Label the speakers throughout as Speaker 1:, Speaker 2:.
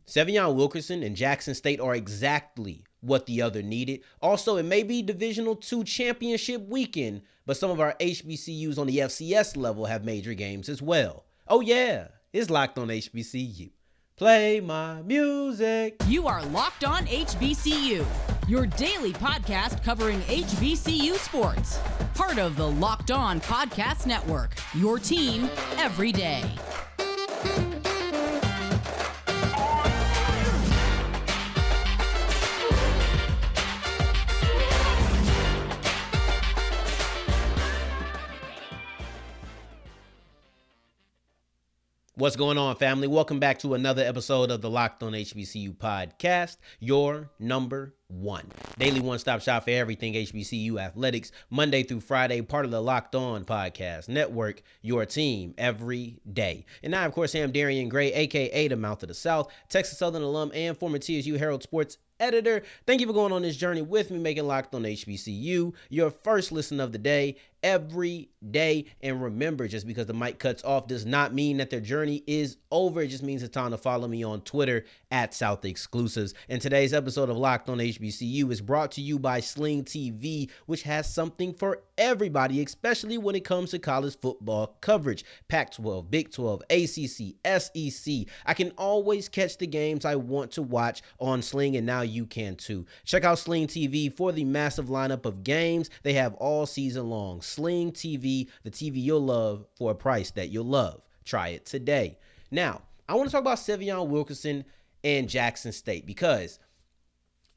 Speaker 1: Savion Wilkerson and Jackson State are exactly what the other needed. Also, it may be Divisional II championship weekend, but some of our HBCUs on the FCS level have major games as well. Oh yeah, it's Locked on HBCU. Play my music.
Speaker 2: You are Locked on HBCU, your daily podcast covering HBCU sports. Part of the Locked On Podcast Network, your team every day.
Speaker 1: What's going on, family? Welcome back to another episode of the Locked on HBCU podcast, your number one. Daily one-stop shop for everything HBCU athletics, Monday through Friday, part of the Locked On Podcast Network, your team every day. And I, of course, am Darian Gray, a.k.a. the Mouth of the South, Texas Southern alum and former TSU Herald Sports editor. Thank you for going on this journey with me, making Locked on HBCU your first listen of the day every day. And remember, just because the mic cuts off does not mean that their journey is over. It just means it's time to follow me on Twitter at South Exclusives. And today's episode of Locked on HBCU is brought to you by Sling TV, which has something for everybody, especially when it comes to college football coverage. Pac-12, Big 12, ACC, SEC. I can always catch the games I want to watch on Sling, and now you can too. Check out Sling TV for the massive lineup of games they have all season long. Sling TV, the TV you'll love for a price that you'll love. Try it today. Now, I want to talk about Sy'veon Wilkerson and Jackson State because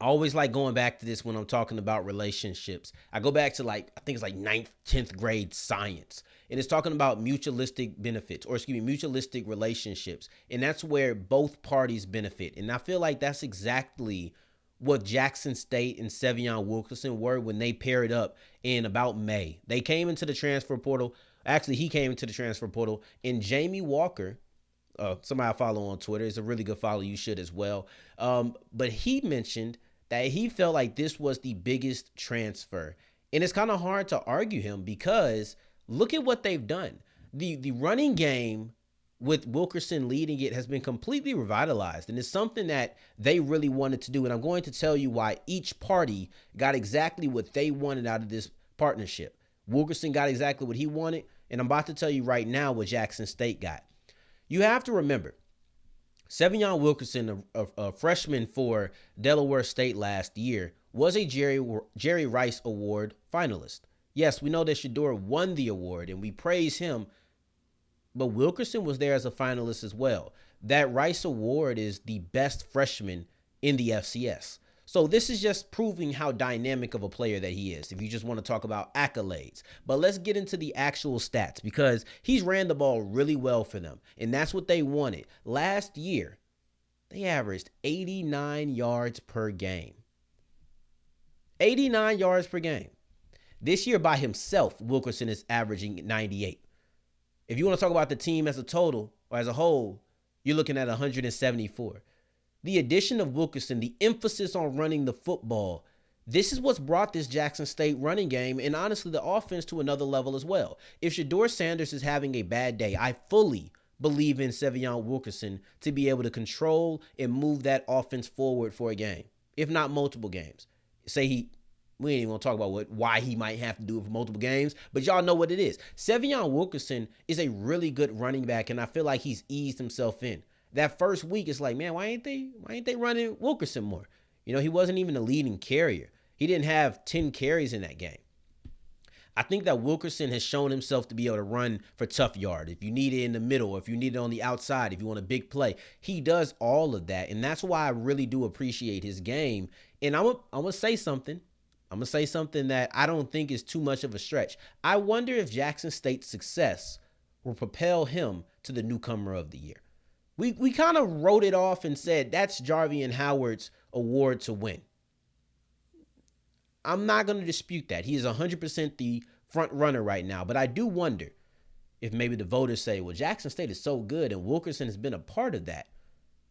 Speaker 1: I always like going back to this when I'm talking about relationships. I go back to I think it's 9th, 10th grade science. And it's talking about mutualistic benefits, mutualistic relationships. And that's where both parties benefit. And I feel like that's exactly what Jackson State and Sy'veon Wilkerson were when they paired up in about May. They came into the transfer portal. Actually, he came into the transfer portal. And Jamie Walker, somebody I follow on Twitter, is a really good follow. You should as well. But he mentioned that he felt like this was the biggest transfer. And it's kind of hard to argue him because look at what they've done. The running game with Wilkerson leading it has been completely revitalized. And it's something that they really wanted to do. And I'm going to tell you why each party got exactly what they wanted out of this partnership. Wilkerson got exactly what he wanted. And I'm about to tell you right now what Jackson State got. You have to remember, Sy'veon Wilkerson, a freshman for Delaware State last year, was a Jerry Rice Award finalist. Yes, we know that Shedeur won the award, and we praise him, but Wilkerson was there as a finalist as well. That Rice Award is the best freshman in the FCS. So this is just proving how dynamic of a player that he is, if you just want to talk about accolades. But let's get into the actual stats because he's ran the ball really well for them, and that's what they wanted. Last year, they averaged 89 yards per game. 89 yards per game. This year by himself, Wilkerson is averaging 98. If you want to talk about the team as a total or as a whole, you're looking at 174. The addition of Wilkerson, the emphasis on running the football, this is what's brought this Jackson State running game and honestly the offense to another level as well. If Shedeur Sanders is having a bad day, I fully believe in Sy'veon Wilkerson to be able to control and move that offense forward for a game, if not multiple games. We ain't even gonna talk about why he might have to do it for multiple games, but y'all know what it is. Sy'veon Wilkerson is a really good running back, and I feel like he's eased himself in. That first week, it's like, man, why ain't they running Wilkerson more? You know, he wasn't even a leading carrier. He didn't have 10 carries in that game. I think that Wilkerson has shown himself to be able to run for tough yard. If you need it in the middle, if you need it on the outside, if you want a big play, he does all of that. And that's why I really do appreciate his game. And I'm going to say something. I'm going to say something that I don't think is too much of a stretch. I wonder if Jackson State's success will propel him to the newcomer of the year. We kind of wrote it off and said that's Sy'veon Howard's award to win. I'm not going to dispute that. He is 100% the front runner right now. But I do wonder if maybe the voters say, well, Jackson State is so good and Wilkerson has been a part of that.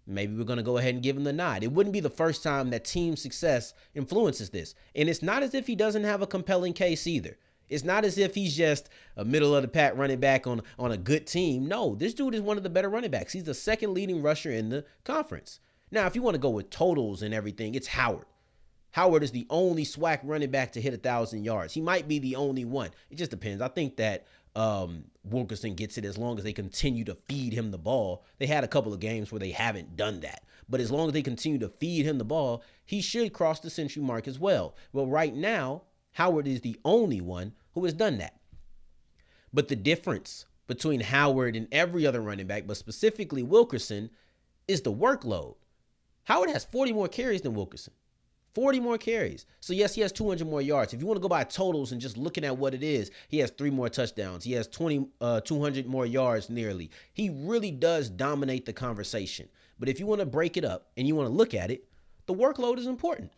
Speaker 1: Maybe we're going to go ahead and give him the nod. It wouldn't be the first time that team success influences this. And it's not as if he doesn't have a compelling case either. It's not as if he's just a middle of the pack running back on a good team. No, this dude is one of the better running backs. He's the second leading rusher in the conference. Now, if you want to go with totals and everything, it's Howard. Howard is the only SWAC running back to hit 1,000 yards. He might be the only one. It just depends. I think that Wilkerson gets it as long as they continue to feed him the ball. They had a couple of games where they haven't done that. But as long as they continue to feed him the ball, he should cross the century mark as well. Well, right now, Howard is the only one who has done that. But the difference between Howard and every other running back, but specifically Wilkerson, is the workload. Howard has 40 more carries than Wilkerson. 40 more carries. So yes, he has 200 more yards. If you want to go by totals and just looking at what it is, he has 3 more touchdowns. He has 200 more yards nearly. He really does dominate the conversation. But if you want to break it up and you want to look at it, the workload is important.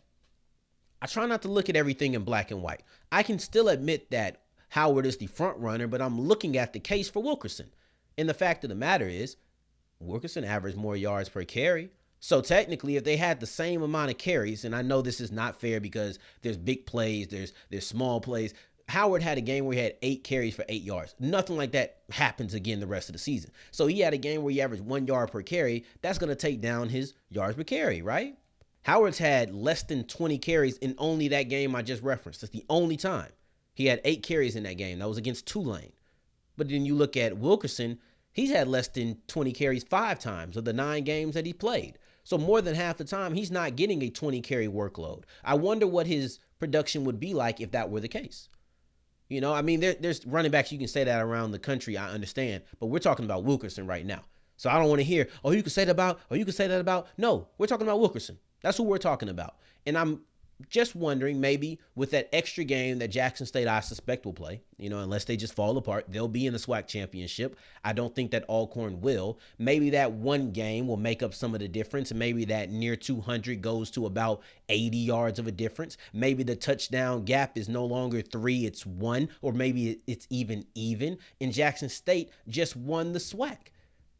Speaker 1: I try not to look at everything in black and white. I can still admit that Howard is the front runner, but I'm looking at the case for Wilkerson. And the fact of the matter is, Wilkerson averaged more yards per carry. So technically, if they had the same amount of carries, and I know this is not fair because there's big plays, there's small plays. Howard had a game where he had 8 carries for 8 yards. Nothing like that happens again the rest of the season. So he had a game where he averaged 1 yard per carry. That's going to take down his yards per carry, right? Howard's had less than 20 carries in only that game I just referenced. That's the only time. He had 8 carries in that game. That was against Tulane. But then you look at Wilkerson, he's had less than 20 carries 5 times of the 9 games that he played. So more than half the time, he's not getting a 20 carry workload. I wonder what his production would be like if that were the case. You know, I mean, there's running backs, you can say that around the country, I understand. But we're talking about Wilkerson right now. So I don't want to hear, oh, you can say that about, or you can say that about. No, we're talking about Wilkerson. That's who we're talking about. And I'm just wondering, maybe with that extra game that Jackson State, I suspect, will play, you know, unless they just fall apart, they'll be in the SWAC championship. I don't think that Alcorn will. Maybe that one game will make up some of the difference. And maybe that near 200 goes to about 80 yards of a difference. Maybe the touchdown gap is no longer 3, it's 1, or maybe it's even. And Jackson State just won the SWAC.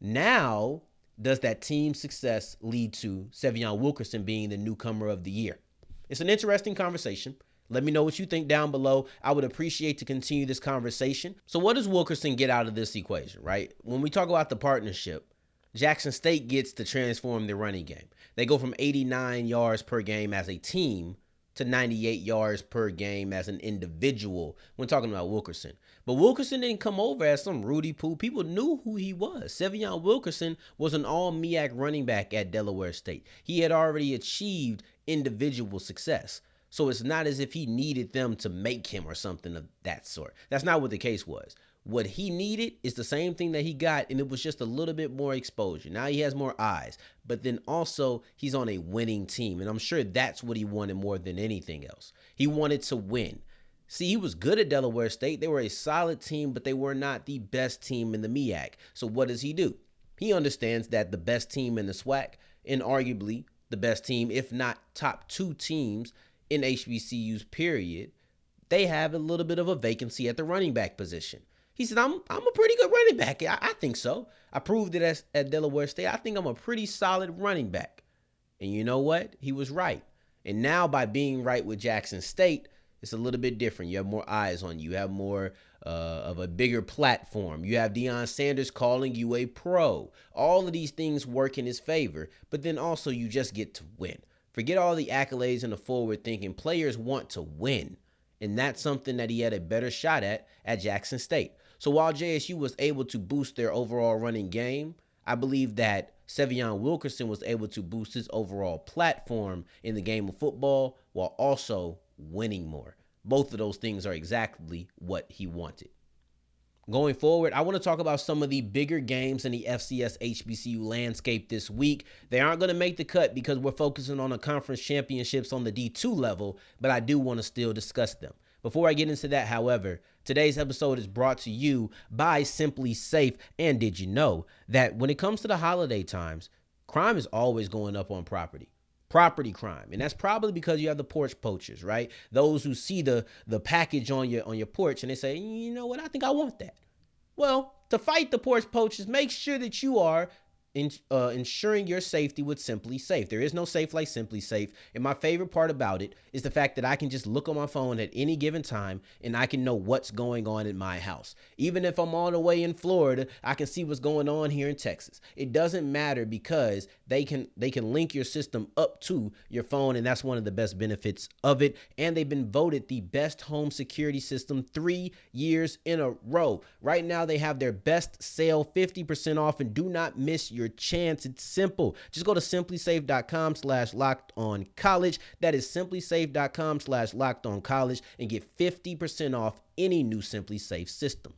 Speaker 1: Now, does that team success lead to Sy'veon Wilkerson being the newcomer of the year? It's an interesting conversation. Let me know what you think down below. I would appreciate to continue this conversation. So what does Wilkerson get out of this equation, right? When we talk about the partnership, Jackson State gets to transform the running game. They go from 89 yards per game as a team to 98 yards per game as an individual when talking about Wilkerson. But Wilkerson didn't come over as some Rudy Poo. People knew who he was. Sy'veon Wilkerson was an all MEAC running back at Delaware State. He had already achieved individual success. So it's not as if he needed them to make him or something of that sort. That's not what the case was. What he needed is the same thing that he got, and it was just a little bit more exposure. Now he has more eyes, but then also he's on a winning team, and I'm sure that's what he wanted more than anything else. He wanted to win. See, he was good at Delaware State. They were a solid team, but they were not the best team in the MEAC. So what does he do? He understands that the best team in the SWAC, and arguably the best team, if not top 2 teams in HBCUs period, they have a little bit of a vacancy at the running back position. He said, I'm a pretty good running back. I think so. I proved it at Delaware State. I think I'm a pretty solid running back. And you know what? He was right. And now by being right with Jackson State, it's a little bit different. You have more eyes on you. You have more of a bigger platform. You have Deion Sanders calling you a pro. All of these things work in his favor. But then also you just get to win. Forget all the accolades and the forward thinking. Players want to win. And that's something that he had a better shot at Jackson State. So while JSU was able to boost their overall running game, I believe that Sy'veon Wilkerson was able to boost his overall platform in the game of football while also winning more. Both of those things are exactly what he wanted. Going forward, I want to talk about some of the bigger games in the FCS HBCU landscape this week. They aren't going to make the cut because we're focusing on the conference championships on the D2 level, but I do want to still discuss them. Before I get into that, however, today's episode is brought to you by Simply Safe. And did you know that when it comes to the holiday times, crime is always going up on property crime? And that's probably because you have the porch poachers, right? Those who see the package on your porch and they say, you know what, I think I want that. Well, to fight the porch poachers, make sure that you are ensuring your safety with Simply Safe. There is no safe like Simply Safe. And my favorite part about it is the fact that I can just look on my phone at any given time and I can know what's going on in my house. Even if I'm all the way in Florida, I can see what's going on here in Texas. It doesn't matter because they can link your system up to your phone, and that's one of the best benefits of it. And they've been voted the best home security system 3 years in a row. Right now, they have their best sale, 50% off, and do not miss your chance. It's simple. Just go to simplysafe.com/lockedoncollege. That is simplysafe.com/lockedoncollege and get 50% off any new Simply Safe system.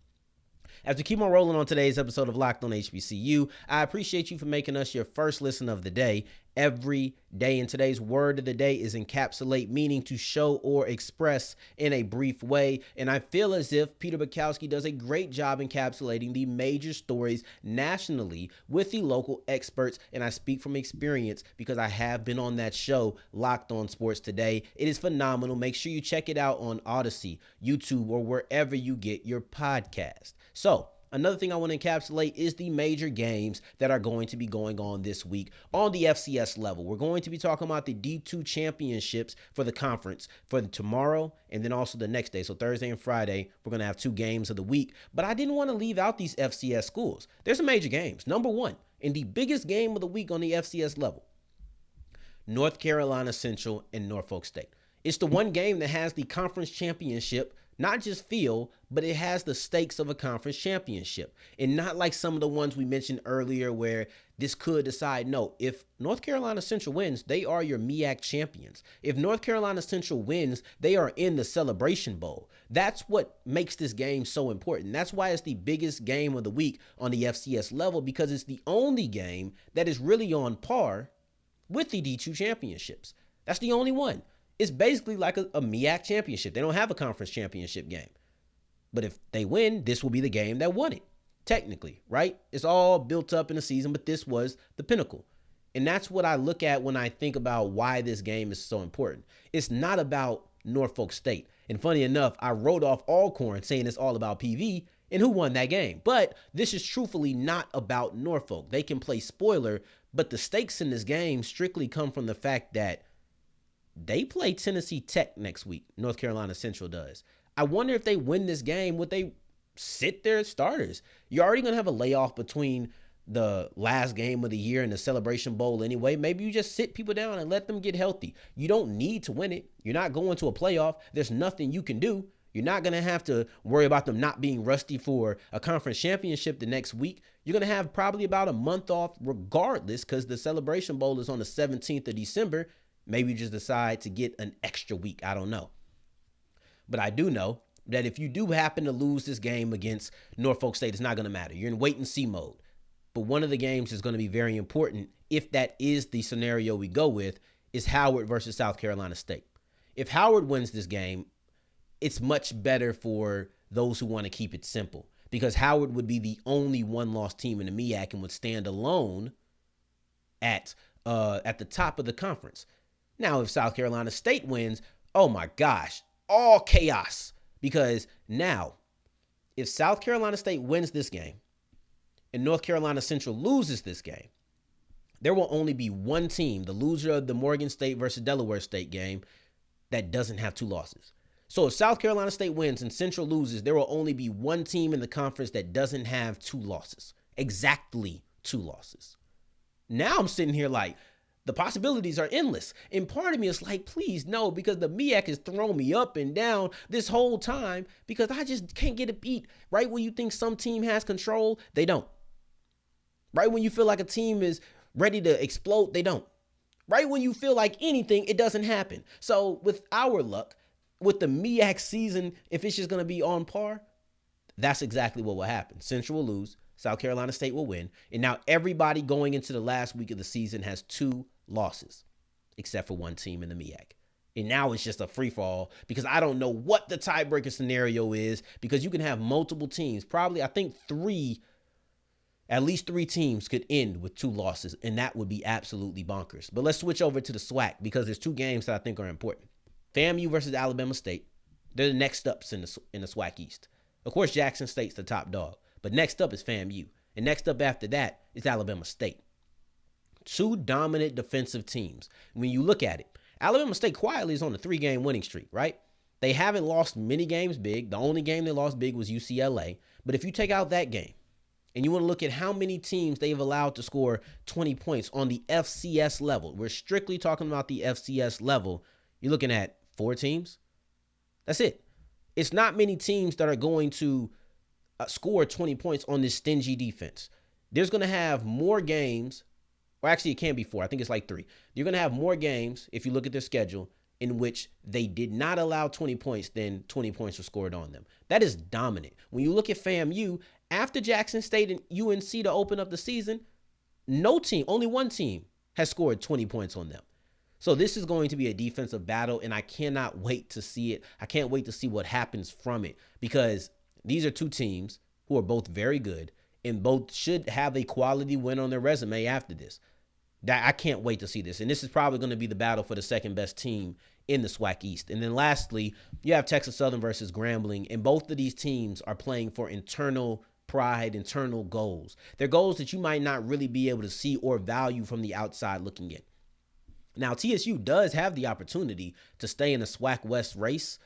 Speaker 1: As we keep on rolling on today's episode of Locked on HBCU, I appreciate you for making us your first listen of the day every day. And today's word of the day is encapsulate, meaning to show or express in a brief way. And I feel as if Peter Bukowski does a great job encapsulating the major stories nationally with the local experts. And I speak from experience because I have been on that show, Locked on Sports Today. It is phenomenal. Make sure you check it out on Odyssey, YouTube, or wherever you get your podcast. So, another thing I want to encapsulate is the major games that are going to be going on this week on the FCS level. We're going to be talking about the D2 championships for the conference for tomorrow and then also the next day. So Thursday and Friday, we're going to have 2 games of the week. But I didn't want to leave out these FCS schools. There's some major games. Number one, and the biggest game of the week on the FCS level, North Carolina Central and Norfolk State. It's the one game that has the conference championship not just feel, but it has the stakes of a conference championship. And not like some of the ones we mentioned earlier where this could decide, no, if North Carolina Central wins, they are your MEAC champions. If North Carolina Central wins, they are in the Celebration Bowl. That's what makes this game so important. That's why it's the biggest game of the week on the FCS level, because it's the only game that is really on par with the D2 championships. That's the only one. It's basically like a MEAC championship. They don't have a conference championship game. But if they win, this will be the game that won it, technically, right? It's all built up in a season, but this was the pinnacle. And that's what I look at when I think about why this game is so important. It's not about Norfolk State. And funny enough, I wrote off Alcorn saying it's all about PV and who won that game. But this is truthfully not about Norfolk. They can play spoiler, but the stakes in this game strictly come from the fact that they play Tennessee Tech next week. North Carolina Central does. I wonder if they win this game, would they sit their starters? You're already going to have a layoff between the last game of the year and the Celebration Bowl anyway. Maybe you just sit people down and let them get healthy. You don't need to win it. You're not going to a playoff. There's nothing you can do. You're not going to have to worry about them not being rusty for a conference championship the next week. You're going to have probably about a month off regardless because the Celebration Bowl is on the 17th of December. Maybe you just decide to get an extra week. I don't know. But I do know that if you do happen to lose this game against Norfolk State, it's not going to matter. You're in wait and see mode. But one of the games is going to be very important, if that is the scenario we go with, is Howard versus South Carolina State. If Howard wins this game, it's much better for those who want to keep it simple, because Howard would be the only one-loss team in the MEAC and would stand alone at the top of the conference. Now, if South Carolina State wins, oh my gosh, all chaos. Because now, if South Carolina State wins this game and North Carolina Central loses this game, there will only be one team, the loser of the Morgan State versus Delaware State game, that doesn't have 2 losses. So if South Carolina State wins and Central loses, there will only be one team in the conference that doesn't have 2 losses. Exactly 2 losses. Now I'm sitting here like, the possibilities are endless. And part of me is like, please no, because the MEAC has thrown me up and down this whole time because I just can't get a beat. Right when you think some team has control, they don't. Right when you feel like a team is ready to explode, they don't. Right when you feel like anything, it doesn't happen. So with our luck, with the MEAC season, if it's just going to be on par, that's exactly what will happen. Central will lose. South Carolina State will win. And now everybody going into the last week of the season has 2 losses, except for one team in the MEAC. And now it's just a free-for-all because I don't know what the tiebreaker scenario is, because you can have multiple teams. Probably, I think at least 3 teams could end with 2 losses, and that would be absolutely bonkers. But let's switch over to the SWAC because there's 2 games that I think are important. FAMU versus Alabama State. They're the next ups in the SWAC East. Of course, Jackson State's the top dog. But next up is FAMU. And next up after that is Alabama State. 2 dominant defensive teams. When you look at it, Alabama State quietly is on a 3-game winning streak, right? They haven't lost many games big. The only game they lost big was UCLA. But if you take out that game and you want to look at how many teams they've allowed to score 20 points on the FCS level, we're strictly talking about the FCS level, you're looking at 4 teams. That's it. It's not many teams that are going to score 20 points on this stingy defense. There's going to have more games, or actually it can't be 4. I think it's like 3. You're going to have more games, if you look at their schedule, in which they did not allow 20 points than 20 points were scored on them. That is dominant. When you look at FAMU, after Jackson State and UNC to open up the season, only one team has scored 20 points on them. So this is going to be a defensive battle, and I cannot wait to see it. I can't wait to see what happens from it, because these are 2 teams who are both very good and both should have a quality win on their resume after this. I can't wait to see this. And this is probably going to be the battle for the second best team in the SWAC East. And then lastly, you have Texas Southern versus Grambling, and both of these teams are playing for internal pride, internal goals. They're goals that you might not really be able to see or value from the outside looking in. Now, TSU does have the opportunity to stay in the SWAC West race,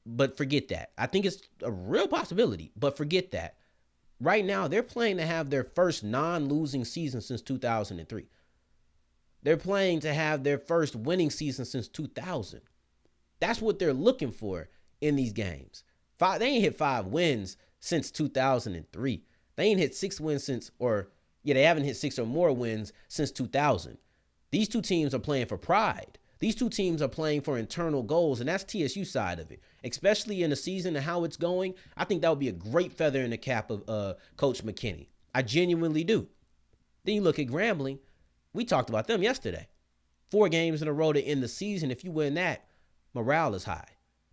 Speaker 1: but forget that. I think it's a real possibility, but forget that. Right now, they're playing to have their first non-losing season since 2003. They're playing to have their first winning season since 2000. That's what they're looking for in these games. They ain't hit 5 wins since 2003. They ain't hit 6 wins they haven't hit 6 or more wins since 2000. These 2 teams are playing for pride. These 2 teams are playing for internal goals, and that's TSU side of it. Especially in the season and how it's going, I think that would be a great feather in the cap of Coach McKinney. I genuinely do. Then you look at Grambling. We talked about them yesterday. 4 games in a row to end the season. If you win that, morale is high.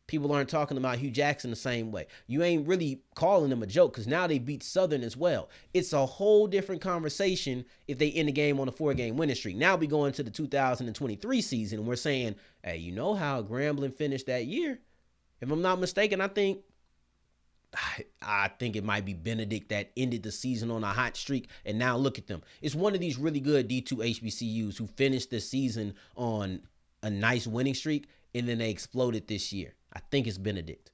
Speaker 1: People aren't talking about Hugh Jackson the same way. You ain't really calling them a joke because now they beat Southern as well. It's a whole different conversation if they end the game on a 4-game winning streak. Now we go into the 2023 season and we're saying, hey, you know how Grambling finished that year? If I'm not mistaken, I think it might be Benedict that ended the season on a hot streak, and now look at them. It's one of these really good D2 HBCUs who finished the season on a nice winning streak, and then they exploded this year. I think it's Benedict.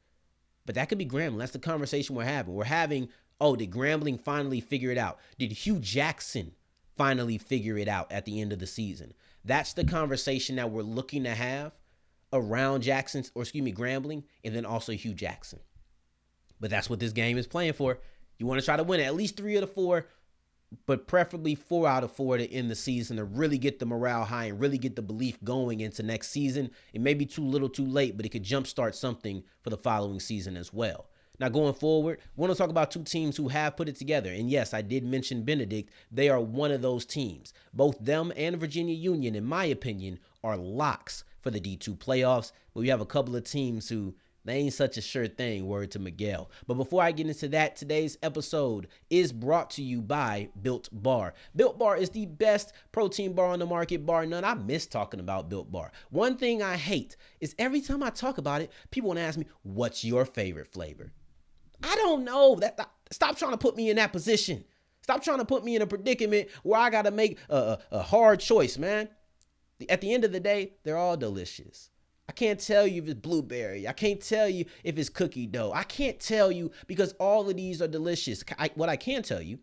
Speaker 1: But that could be Grambling. That's the conversation we're having. Did Grambling finally figure it out? Did Hugh Jackson finally figure it out at the end of the season? That's the conversation that we're looking to have around Grambling, and then also Hugh Jackson. But that's what this game is playing for. You want to try to win at least 3 of the 4, but preferably 4 out of 4 to end the season to really get the morale high and really get the belief going into next season. It may be too little too late, but it could jumpstart something for the following season as well. Now, going forward, we want to talk about 2 teams who have put it together. And yes, I did mention Benedict. They are one of those teams. Both them and Virginia Union, in my opinion, are locks for the D2 playoffs. But we have a couple of teams who they ain't such a sure thing, word to Miguel. But before I get into that, today's episode is brought to you by Built Bar. Built Bar is the best protein bar on the market, bar none. I miss talking about Built Bar. One thing I hate is every time I talk about it, people want to ask me, what's your favorite flavor? I don't know. Stop trying to put me in that position. Stop trying to put me in a predicament where I got to make a hard choice, man. At the end of the day, they're all delicious. I can't tell you if it's blueberry. I can't tell you if it's cookie dough. I can't tell you because all of these are delicious. What I can tell you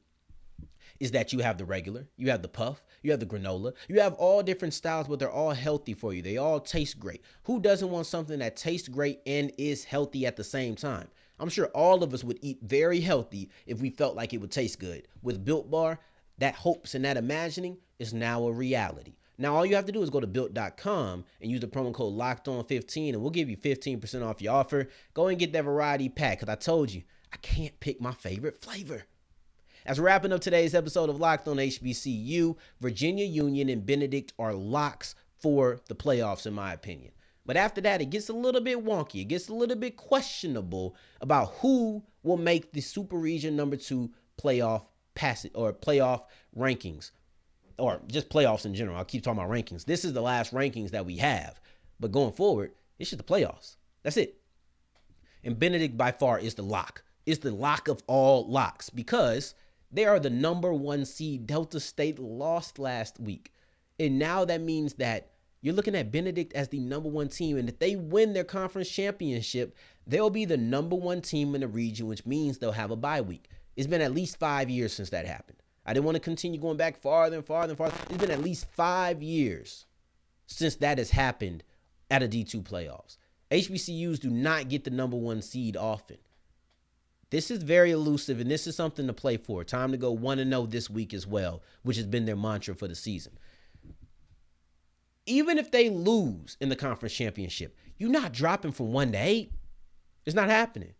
Speaker 1: is that you have the regular, you have the puff, you have the granola, you have all different styles, but they're all healthy for you. They all taste great. Who doesn't want something that tastes great and is healthy at the same time? I'm sure all of us would eat very healthy if we felt like it would taste good. With Built Bar, that hopes and that imagining is now a reality. Now, all you have to do is go to Built.com and use the promo code LOCKEDON15, and we'll give you 15% off your offer. Go and get that variety pack, because I told you, I can't pick my favorite flavor. As we're wrapping up today's episode of Locked on HBCU, Virginia Union and Benedict are locks for the playoffs, in my opinion. But after that, it gets a little bit wonky. It gets a little bit questionable about who will make the Super Region number 2 playoff passage or playoff rankings. Or just playoffs in general. I'll keep talking about rankings. This is the last rankings that we have. But going forward, it's just the playoffs. That's it. And Benedict by far is the lock. It's the lock of all locks because they are the number 1 seed. Delta State lost last week. And now that means that you're looking at Benedict as the number 1 team. And if they win their conference championship, they'll be the number 1 team in the region, which means they'll have a bye week. It's been at least 5 years since that happened. I didn't want to continue going back farther and farther and farther. It's been at least 5 years since that has happened at a D2 playoffs. HBCUs do not get the number 1 seed often. This is very elusive, and this is something to play for. Time to go 1-0 this week as well, which has been their mantra for the season. Even if they lose in the conference championship, you're not dropping from 1 to 8. It's not happening.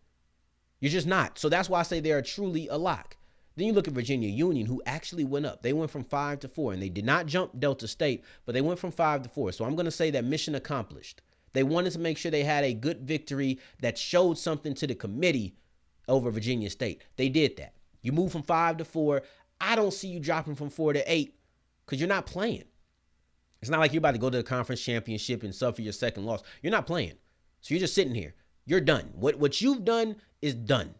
Speaker 1: You're just not. So that's why I say they are truly a lock. Then you look at Virginia Union, who actually went up. They went from 5 to 4, and they did not jump Delta State, but they went from 5 to 4. So I'm going to say that mission accomplished. They wanted to make sure they had a good victory that showed something to the committee over Virginia State. They did that. You move from 5 to 4. I don't see you dropping from 4 to 8 because you're not playing. It's not like you're about to go to the conference championship and suffer your second loss. You're not playing. So you're just sitting here. You're done. What you've done is done.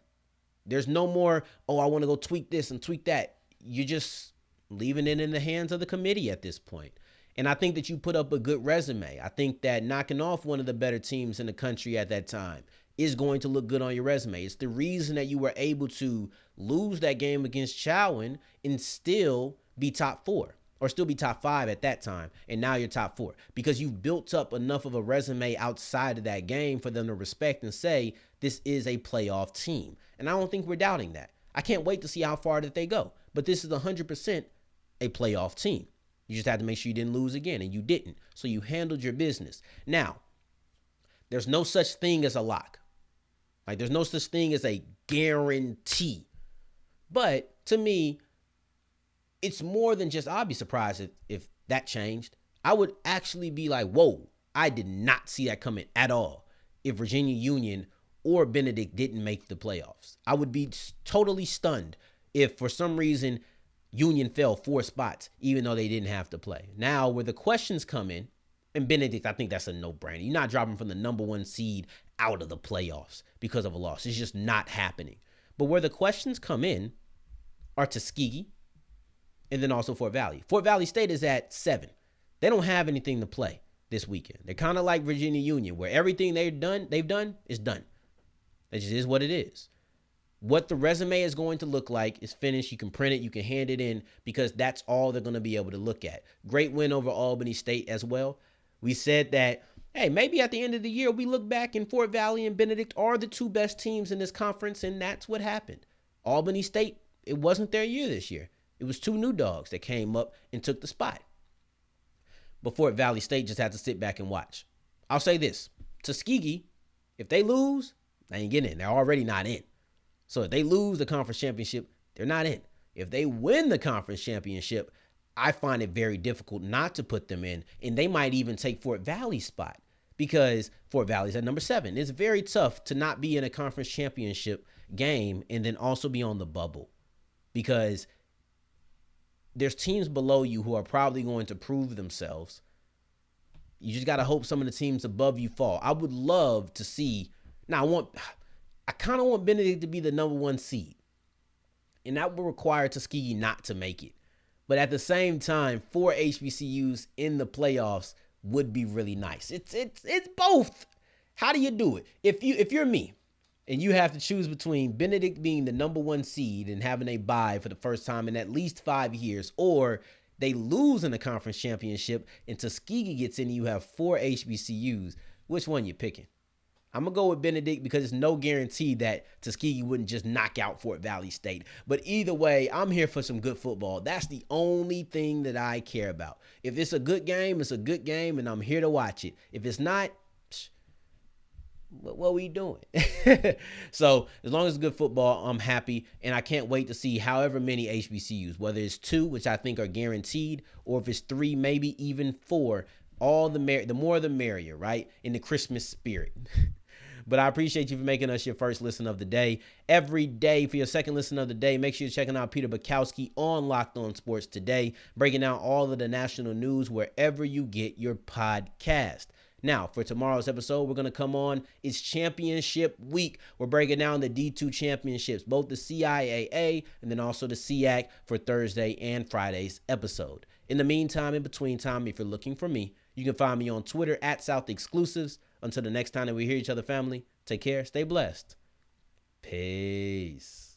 Speaker 1: There's no more, oh, I want to go tweak this and tweak that. You're just leaving it in the hands of the committee at this point. And I think that you put up a good resume. I think that knocking off one of the better teams in the country at that time is going to look good on your resume. It's the reason that you were able to lose that game against Chowan and still be top 4. Or still be top 5 at that time, and now you're top 4. Because you've built up enough of a resume outside of that game for them to respect and say, this is a playoff team. And I don't think we're doubting that. I can't wait to see how far that they go. But this is 100% a playoff team. You just have to make sure you didn't lose again, and you didn't. So you handled your business. Now, there's no such thing as a lock. Like, there's no such thing as a guarantee. But to me, it's more than just, I'll be surprised if that changed. I would actually be like, whoa, I did not see that coming at all if Virginia Union or Benedict didn't make the playoffs. I would be totally stunned if for some reason Union fell 4 spots, even though they didn't have to play. Now, where the questions come in, and Benedict, I think that's a no-brainer. You're not dropping from the number 1 seed out of the playoffs because of a loss. It's just not happening. But where the questions come in are Tuskegee, and then also Fort Valley. Fort Valley State is at 7. They don't have anything to play this weekend. They're kind of like Virginia Union, where everything they've done is done. It just is what it is. What the resume is going to look like is finished. You can print it. You can hand it in because that's all they're going to be able to look at. Great win over Albany State as well. We said that, hey, maybe at the end of the year, we look back and Fort Valley and Benedict are the 2 best teams in this conference, and that's what happened. Albany State, it wasn't their year this year. It was 2 new dogs that came up and took the spot. But Fort Valley State just had to sit back and watch. I'll say this. Tuskegee, if they lose, they ain't getting in. They're already not in. So if they lose the conference championship, they're not in. If they win the conference championship, I find it very difficult not to put them in. And they might even take Fort Valley's spot because Fort Valley's at number 7. It's very tough to not be in a conference championship game and then also be on the bubble because there's teams below you who are probably going to prove themselves. You just got to hope some of the teams above you fall. I would love to see. Now, I kind of want Benedict to be the number 1 seed. And that will require Tuskegee not to make it. But at the same time, 4 HBCUs in the playoffs would be really nice. It's both. How do you do it? If you're me, and you have to choose between Benedict being the number 1 seed and having a bye for the first time in at least 5 years, or they lose in the conference championship and Tuskegee gets in and you have 4 HBCUs, which one you picking? I'm going to go with Benedict because it's no guarantee that Tuskegee wouldn't just knock out Fort Valley State. But either way, I'm here for some good football. That's the only thing that I care about. If it's a good game, it's a good game, and I'm here to watch it. If it's not, what are we doing? So as long as it's good football, I'm happy. And I can't wait to see however many HBCUs, whether it's 2, which I think are guaranteed, or if it's 3, maybe even 4, the more the merrier, right? In the Christmas spirit. But I appreciate you for making us your first listen of the day. Every day for your second listen of the day, make sure you're checking out Peter Bukowski on Locked On Sports Today, breaking down all of the national news wherever you get your podcast. Now, for tomorrow's episode, we're going to come on. It's championship week. We're breaking down the D2 championships, both the CIAA and then also the SIAC for Thursday and Friday's episode. In the meantime, in between time, if you're looking for me, you can find me on Twitter at South Exclusives. Until the next time that we hear each other, family, take care, stay blessed. Peace.